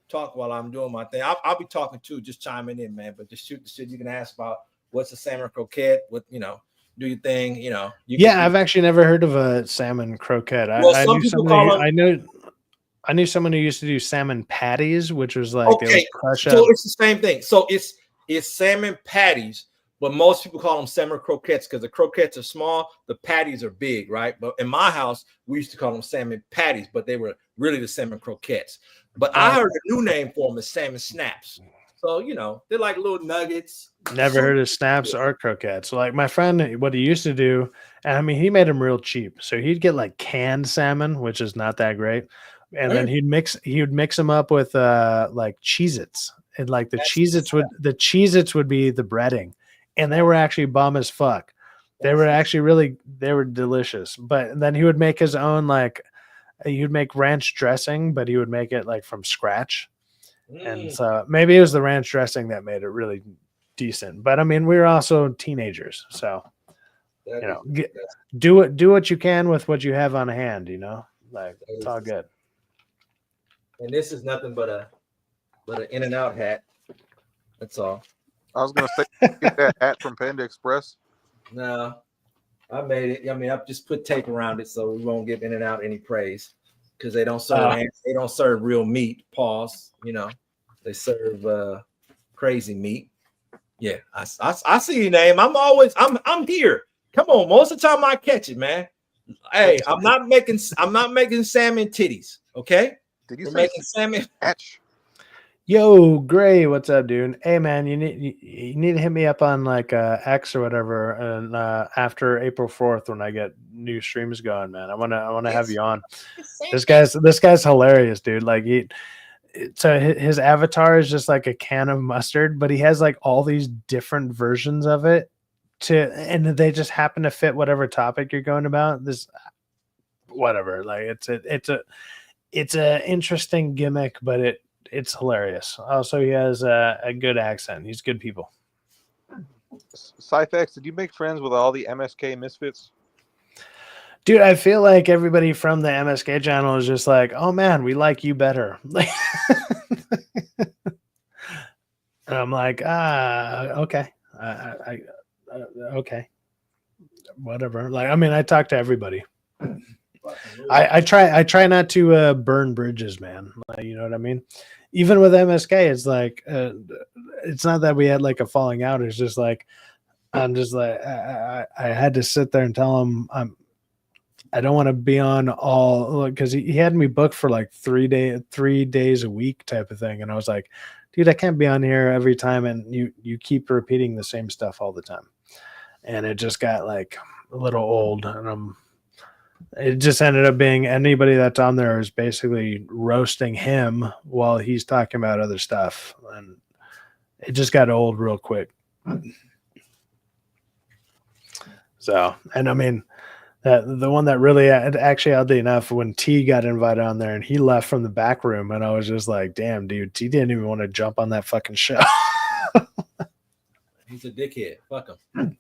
Talk while I'm doing my thing. I'll be talking too, just chiming in, man. But just shoot the shit. You can ask about what's a salmon croquette. What do your thing. I've actually never heard of a salmon croquette. I knew someone who used to do salmon patties, which was like they would crush up. So it's the same thing. So it's salmon patties, but most people call them salmon croquettes because the croquettes are small, the patties are big, right? But in my house, we used to call them salmon patties, but they were really the salmon croquettes. But I heard a new name for them is salmon snaps. So they're like little nuggets. Never heard of snaps or croquettes. So like my friend, what he used to do, and I mean he made them real cheap. So he'd get like canned salmon, which is not that great, and then he would mix them up with like Cheez-Its. And like the Cheez-Its would be the breading, and they were actually bomb as fuck. They were delicious. But then he would make his own, like he would make ranch dressing, but he would make it like from scratch. And so maybe it was the ranch dressing that made it really decent. But I mean, we were also teenagers, so do what you can with what you have on hand. Like it's all good. And this is nothing but an In-N-Out hat. That's all. I was gonna say, get that hat from Panda Express. No, I made it. I mean, I just put tape around it so we won't give In-N-Out any praise because they don't serve they don't serve real meat. Pause. They serve crazy meat. Yeah, I see your name. I'm here. Come on, most of the time I catch it, man. Hey, I'm not making salmon titties. Okay. Did you say making salmon? Hatch? Yo, Gray, what's up, dude? Hey, man, you need to hit me up on like X or whatever, and after April 4th when I get new streams going, man, I wanna have you on. This guy's hilarious, dude. Like so his avatar is just like a can of mustard, but he has like all these different versions of it, and they just happen to fit whatever topic you're going about. This, whatever, like it's a interesting gimmick, but it's hilarious. Also, he has a good accent. He's good people. Cyphex, did you make friends with all the MSK misfits? Dude, I feel like everybody from the MSK channel is just like, oh man, we like you better. And I'm like, okay. Okay. Whatever. Like, I mean, I talk to everybody. I try not to burn bridges, man. Like, you know what I mean? Even with MSK, it's like it's not that we had like a falling out. It's just like I'm just like I had to sit there and tell him I don't want to be on all, because he had me booked for like 3 days a week type of thing, and I was like, dude, I can't be on here every time, and you keep repeating the same stuff all the time, and it just got like a little old, and it just ended up being anybody that's on there is basically roasting him while he's talking about other stuff. And it just got old real quick. So, and I mean, the one that really, actually, oddly enough, when T got invited on there and he left from the back room, and I was just like, damn, dude, T didn't even want to jump on that fucking show. He's a dickhead. Fuck him.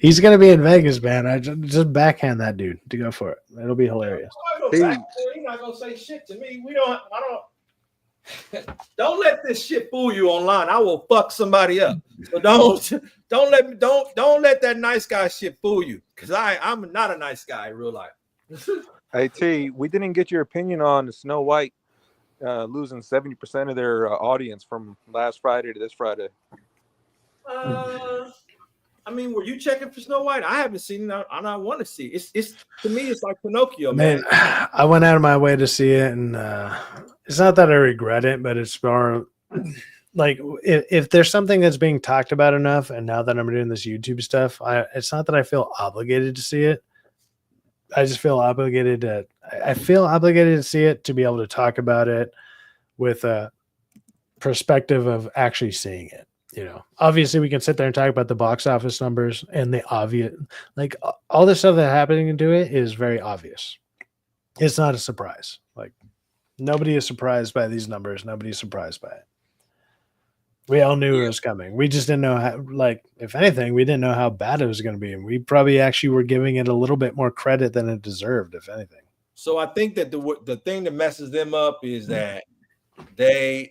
He's gonna be in Vegas, man. I just backhand that dude to go for it. It'll be hilarious. He's not gonna say shit to me. I don't. Don't let this shit fool you online. I will fuck somebody up. So don't let that nice guy shit fool you. Cause I'm not a nice guy in real life. Hey T, we didn't get your opinion on the Snow White losing 70% of their audience from last Friday to this Friday. I mean, were you checking for Snow White? I haven't seen it. I want to see it. It's to me, it's like Pinocchio, man. I went out of my way to see it, and it's not that I regret it, but it's more like if there's something that's being talked about enough, and now that I'm doing this YouTube stuff, it's not that I feel obligated to see it. I just feel obligated to see it, to be able to talk about it with a perspective of actually seeing it. You know, obviously we can sit there and talk about the box office numbers and the obvious, like all the stuff that happening to it is very obvious. It's not a surprise. Like nobody is surprised by these numbers. Nobody's surprised by it. We all knew it was coming. We just didn't know how, like, if anything, we didn't know how bad it was going to be. And we probably actually were giving it a little bit more credit than it deserved, if anything. So I think that the thing that messes them up is that they're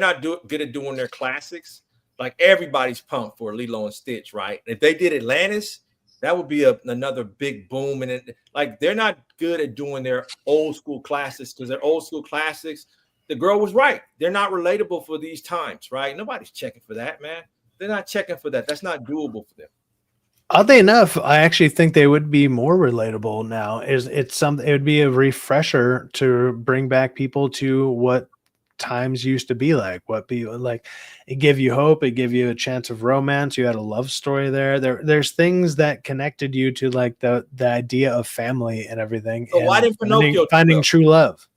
not good at doing their classics. Like everybody's pumped for Lilo and Stitch, right? If they did Atlantis, that would be another big boom. And like they're not good at doing their old school classics because their old school classics, the girl was right. They're not relatable for these times, right? Nobody's checking for that, man. They're not checking for that. That's not doable for them. Oddly enough, I actually think they would be more relatable now. It would be a refresher to bring back people to what times used to be like, what people like. It gave you hope, it gave you a chance of romance, you had a love story there's things that connected you to like the idea of family and everything. So why didn't Pinocchio finding true love?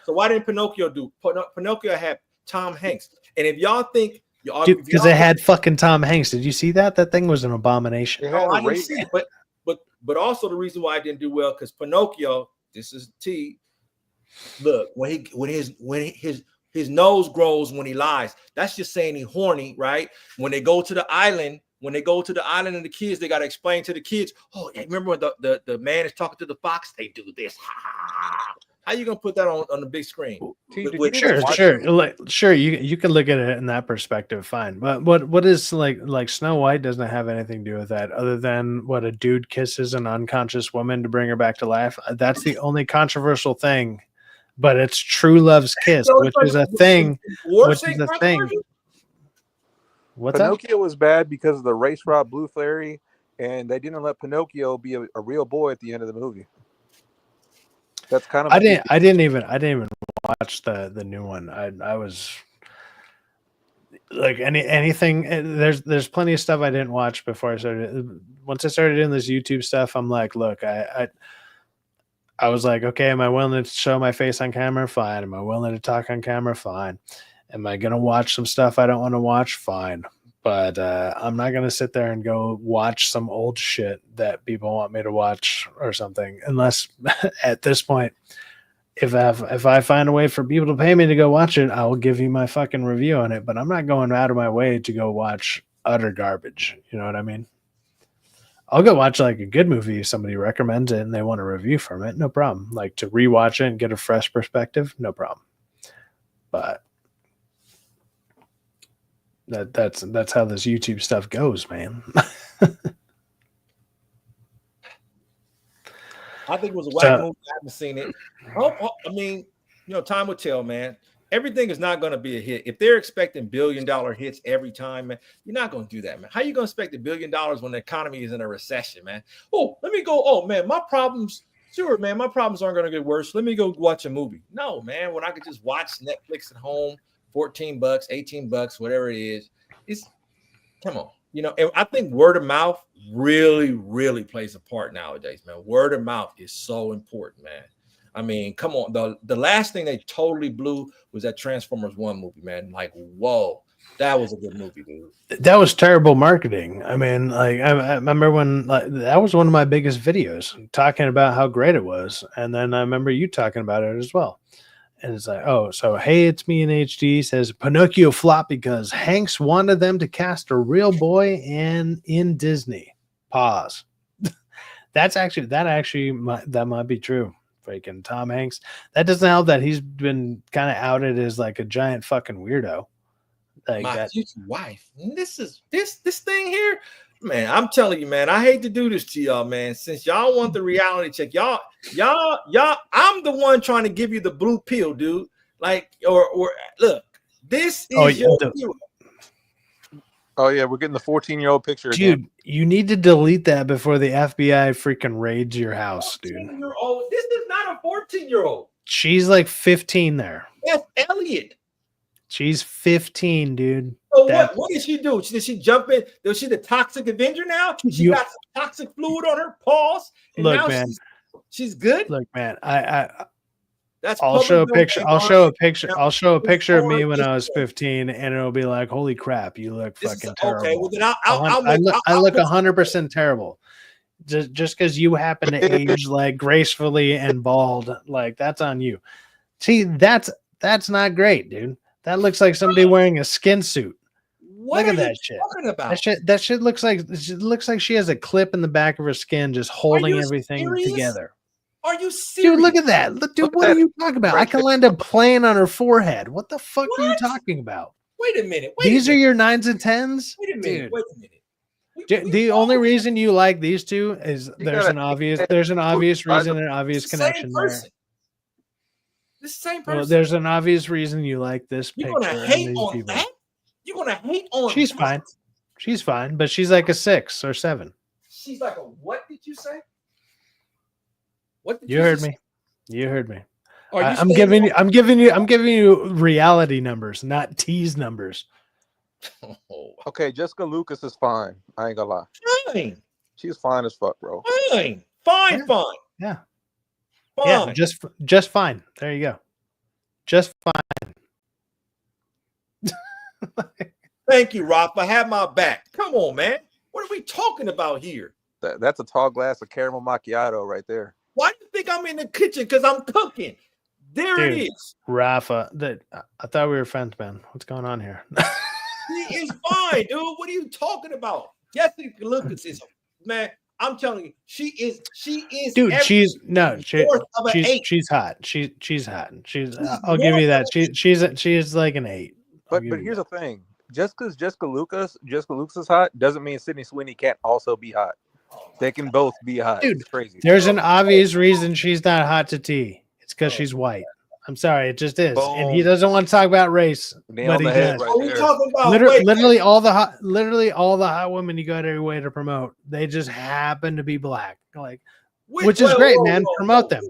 So why didn't Pinocchio do? Pinocchio had Tom Hanks, and if y'all think because it had fucking Tom Hanks, did you see that thing was an abomination? I didn't see it, but also the reason why I didn't do well because Pinocchio, this is T. Look, when his nose grows when he lies. That's just saying he's horny, right? When they go to the island, and the kids, they got to explain to the kids, oh, yeah, remember when the man is talking to the fox? They do this. How you gonna put that on the big screen? Sure. You can look at it in that perspective, fine. But what is like Snow White doesn't have anything to do with that, other than what a dude kisses an unconscious woman to bring her back to life. That's the only controversial thing. But it's true love's kiss, which is a thing. What's Pinocchio was bad because of the race rod Blue Fairy, and they didn't let Pinocchio be a real boy at the end of the movie. That's kind of I didn't even watch the new one. I was like anything. There's plenty of stuff I didn't watch before I started. Once I started doing this YouTube stuff, I'm like, look, I was like, okay, am I willing to show my face on camera? Fine. Am I willing to talk on camera? Fine. Am I going to watch some stuff I don't want to watch? Fine. But I'm not going to sit there and go watch some old shit that people want me to watch or something. Unless at this point, if I find a way for people to pay me to go watch it, I will give you my fucking review on it. But I'm not going out of my way to go watch utter garbage. You know what I mean? I'll go watch like a good movie if somebody recommends it and they want a review from it. No problem. Like to rewatch it and get a fresh perspective. No problem. But that's how this YouTube stuff goes, man. I think it was a whack movie. I haven't seen it. I mean, time will tell, man. Everything is not going to be a hit. If they're expecting $1 billion hits every time, man, you're not going to do that, man. How are you going to expect $1 billion when the economy is in a recession, man? Oh, let me go. Oh, man, my problems. Sure, man, my problems aren't going to get worse. Let me go watch a movie. No, man, when I could just watch Netflix at home, $14, $18, whatever it is. Come on. And I think word of mouth really, really plays a part nowadays, man. Word of mouth is so important, man. I mean, come on. The last thing they totally blew was that Transformers 1 movie, man. Like, whoa, that was a good movie, dude. That was terrible marketing. I mean, like, I remember when that was one of my biggest videos talking about how great it was. And then I remember you talking about it as well. And it's like, oh, so hey, it's me in HD. Says Pinocchio flopped because Hanks wanted them to cast a real boy in Disney. Pause. That might be true. Freaking Tom Hanks. That doesn't help that he's been kind of outed as like a giant fucking weirdo. Like My that. future wife. And this thing here, man. I'm telling you, man. I hate to do this to y'all, man. Since y'all want the reality check, y'all. I'm the one trying to give you the blue pill, dude. Like, or look, this is your hero. Oh yeah, we're getting the 14-year-old picture Dude, again. you need to delete that before the FBI freaking raids your house, dude. 14-year-old. This is not a 14-year-old. She's like 15 there. That's Elliot. She's 15, dude. So what did she do? Did she jump in? Was she the toxic Avenger now? She got some toxic fluid on her paws. And look, now man. She's good. Look, man. I'll show a picture. I'll show a picture of me when I was 15, and it'll be like, "Holy crap, you look fucking terrible." Okay, well then I look 100% terrible. Just because you happen to age like gracefully and bald, like that's on you. See, that's not great, dude. That looks like somebody wearing a skin suit. What look are at that you shit. talking about? That shit looks like she has a clip in the back of her skin, just holding everything together. Are you serious? Dude, look at that. Dude, what are you talking about? I can land a plane on her forehead. What the fuck are you talking about? Wait a minute. These are your 9s and 10s? Wait a minute. Dude. Wait a minute. The only reason you like these two is there's an obvious reason and obvious connection there. The same person. Well, there's an obvious reason you like this picture. You're gonna hate on that? You're gonna hate on She's fine. She's fine, but she's like a 6 or 7. She's like a what did you say? What did you heard me? You heard me. I'm giving you reality numbers, not tease numbers. Okay, Jessica Lucas is fine. I ain't gonna lie. Fine. She's fine as fuck, bro. Fine. Yeah. Fine. Yeah, just fine. There you go. Just fine. Thank you, Rafa. Have my back. Come on, man. What are we talking about here? That's a tall glass of caramel macchiato right there. Why do you think I'm in the kitchen? Because I'm cooking. There it is. Rafa, I thought we were friends, man. What's going on here? She is fine, dude. What are you talking about? Jessica Lucas is, man. I'm telling you, she is. Dude, she's hot. She's hot. I'll give you that. She's like an 8. But here's the thing. Just because Jessica Lucas is hot doesn't mean Sydney Sweeney can't also be hot. They can both be hot. Dude, it's crazy. There's an obvious reason she's not hot to T. It's because she's white. I'm sorry, it just is. Boom. And he doesn't want to talk about race. Nail the head right there. Talking about literally all the hot women you got every way to promote. They just happen to be black. Like which is great, man. Promote them.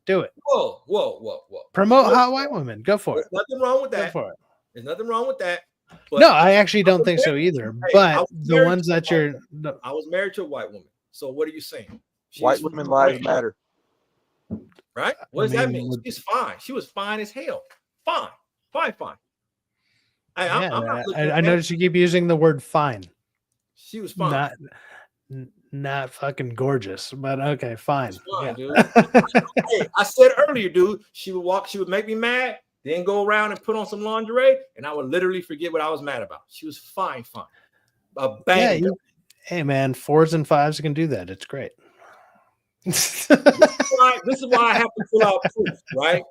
Do it. Whoa. Promote hot white women. Go for it. Nothing wrong with that. Go for it. There's nothing wrong with that. But no, I actually don't think so either. But the ones that I was married to a white woman. So what are you saying? White women lives matter. Right? What does that mean? She's fine. She was fine as hell. Fine. I noticed you keep using the word fine. She was fine. Not fucking gorgeous, but okay, fine. Fine, dude. Hey, I said earlier, dude, she would make me mad, then go around and put on some lingerie, and I would literally forget what I was mad about. She was fine. A bang. Hey man, 4s and 5s can do that. It's great. This is why I have to pull out proof, right?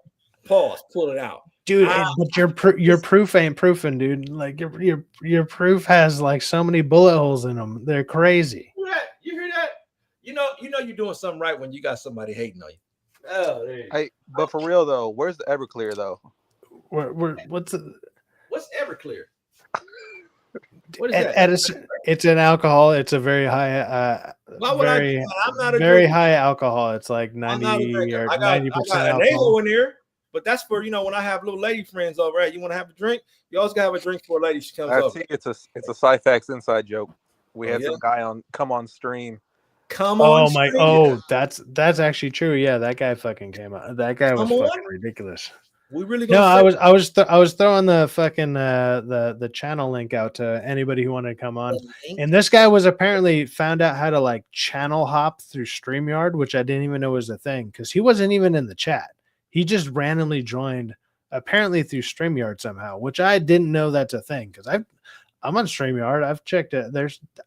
Pause, pull it out, dude. But your proof ain't proofing, dude. Like your proof has like so many bullet holes in them. They're crazy. You hear that? You know you're doing something right when you got somebody hating on you. Oh, there you go. Hey, but for real though, where's the Everclear though? What's Everclear? What is that? It's an alcohol. It's a very high, very high alcohol. It's like 90 or 90% alcohol. An angle in there, but that's for when I have little lady friends over. Right, you want to have a drink? You always gotta have a drink for a lady. She comes over. I think it's a Syfax inside joke. We had some guy come on stream. That's actually true. Yeah, that guy fucking came out. That guy was fucking ridiculous. We really I was throwing the fucking the channel link out to anybody who wanted to come on, and this guy was apparently found out how to like channel hop through StreamYard, which I didn't even know was a thing because he wasn't even in the chat. He just randomly joined, apparently through StreamYard somehow, which I didn't know that's a thing because I'm on StreamYard. I've checked it.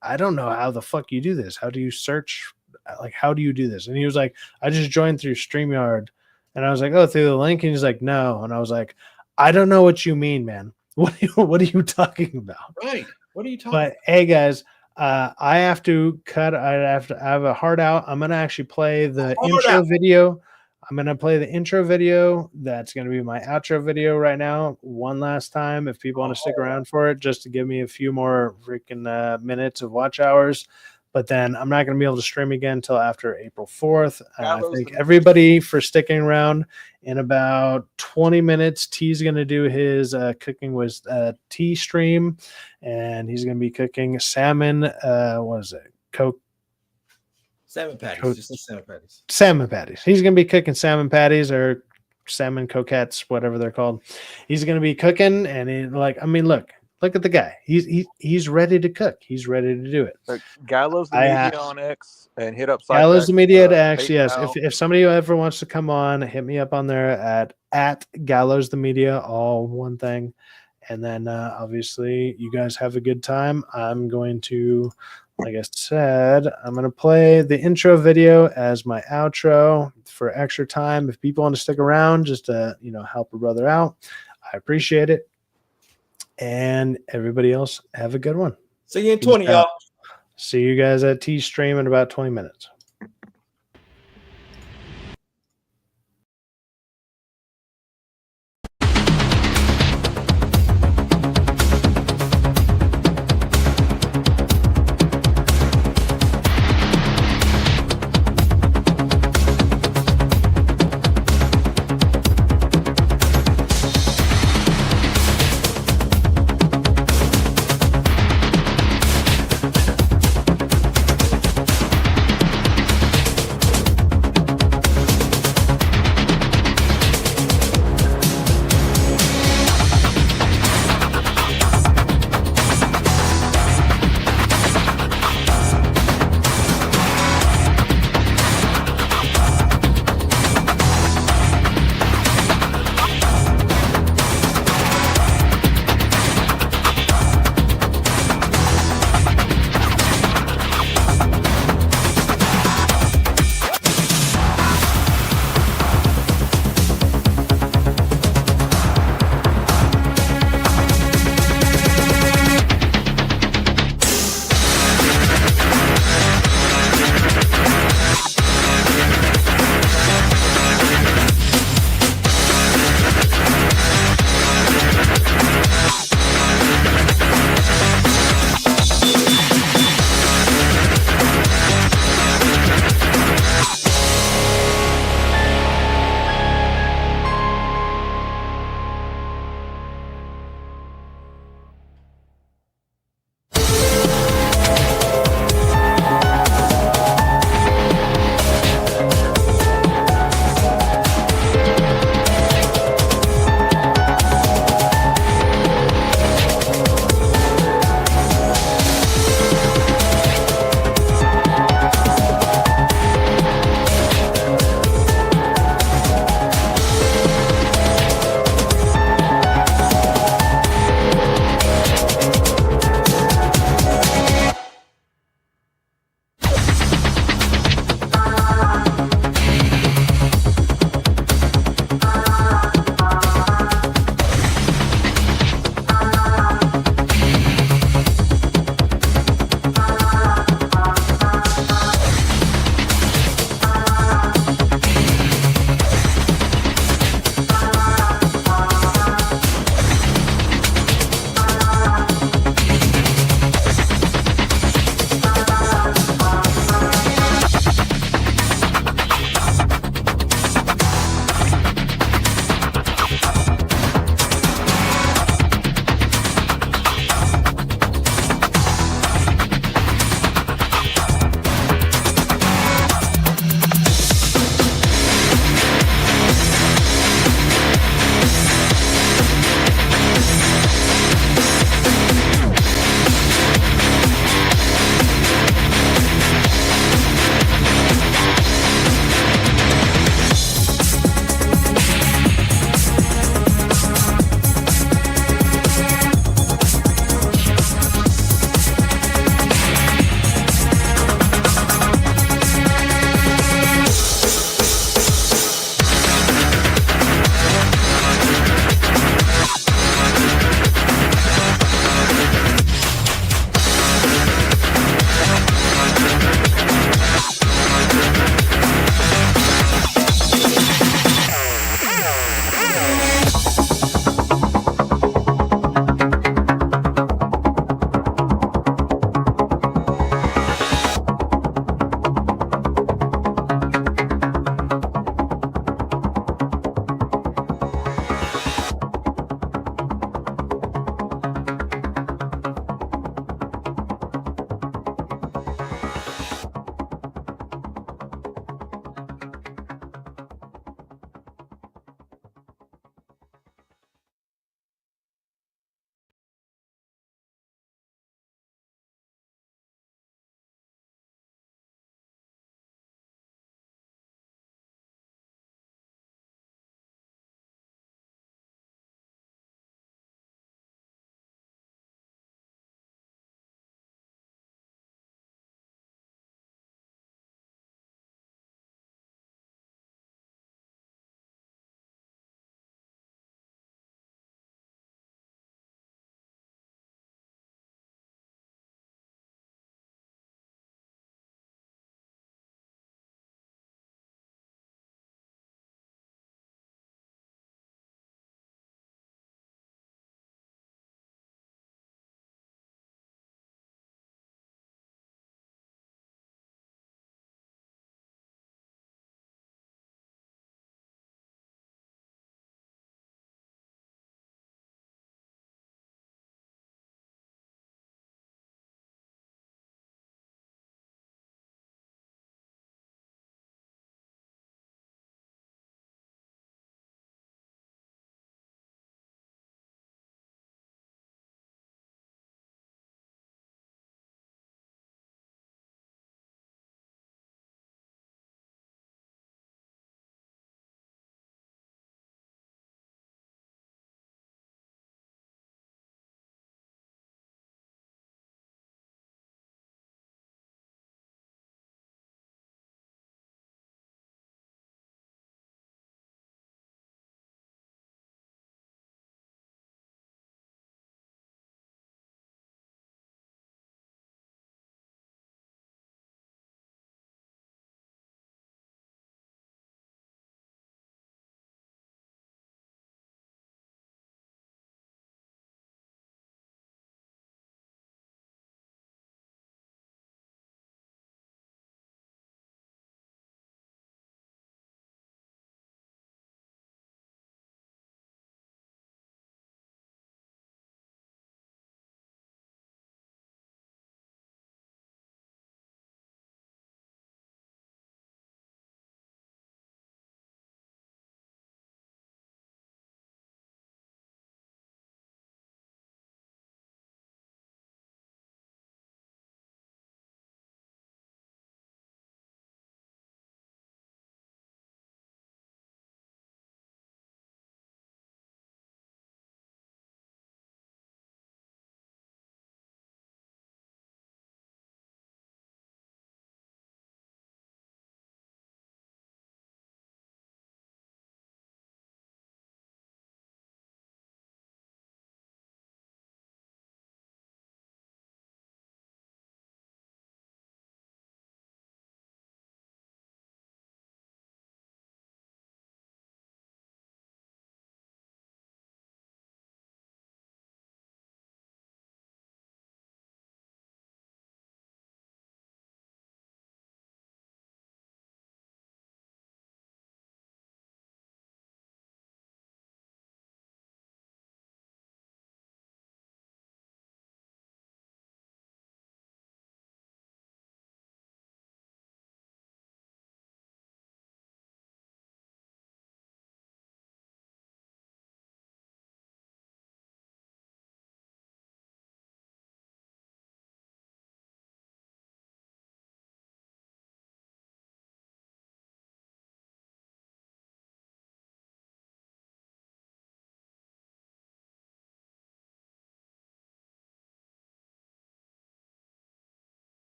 I don't know how the fuck you do this. How do you search? Like, how do you do this? And he was like, I just joined through StreamYard. And I was like, oh, through the link. And he's like, no. And I was like, I don't know what you mean, man. What are you talking about? Right. What are you talking But hey, guys, I have to cut. I have a heart out. I'm gonna actually play the intro video. I'm gonna play the intro video. That's gonna be my outro video right now. One last time, if people want to stick around for it, just to give me a few more freaking minutes of watch hours. But then I'm not going to be able to stream again until after April 4th. I thank everybody for sticking around. In about 20 minutes, T's going to do his cooking with T stream, and he's going to be cooking salmon. What is it? Salmon patties. Just salmon patties. Salmon patties. He's going to be cooking salmon patties or salmon croquettes, whatever they're called. He's going to be cooking, and look at the guy. He's ready to cook. He's ready to do it. Gallows the Media on X and hit up Gallows the Media at X. Yes. If somebody ever wants to come on, hit me up on there at Gallows the Media, all one thing. And then obviously you guys have a good time. I'm going to, like I said, I'm going to play the intro video as my outro for extra time. If people want to stick around just to, help a brother out, I appreciate it. And everybody else, have a good one. See you in 20, y'all. See you guys at T stream in about 20 minutes.